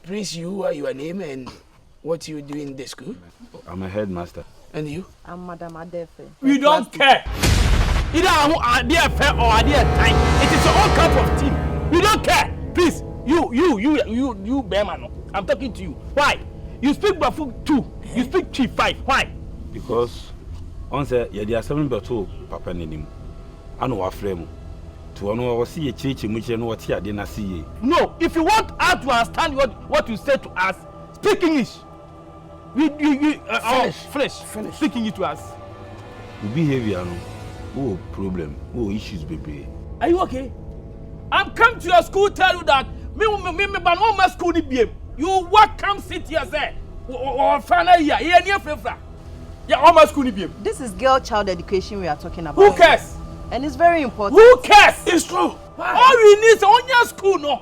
Please, you are your name and what you do in the school? I'm a headmaster. And you? I'm Madam Adefe. We don't care. Either are they fair or are they time? It is your own cup of tea. We don't care. Please, you, Bearman. I'm talking to you. Why? You speak Bafu 2. You speak Chief 5. Why? Because on say there are 7 beto papa nenim. Anu wa frame. To ono wa see chichi muche no what here dey na see. No, if you want us to understand what you say to us, speak English. Finish. Speak English to us. The behavior no. Oh problem. Oh issues baby. Are you okay? I'm come to your school tell you that me but no my school ni biem. You what come sit here say or final year. Here near frefra. Yeah, all my school ni biem. This is girl child education we are talking about. Who cares? And it's very important. Who cares? It's true. All we need is on your school no.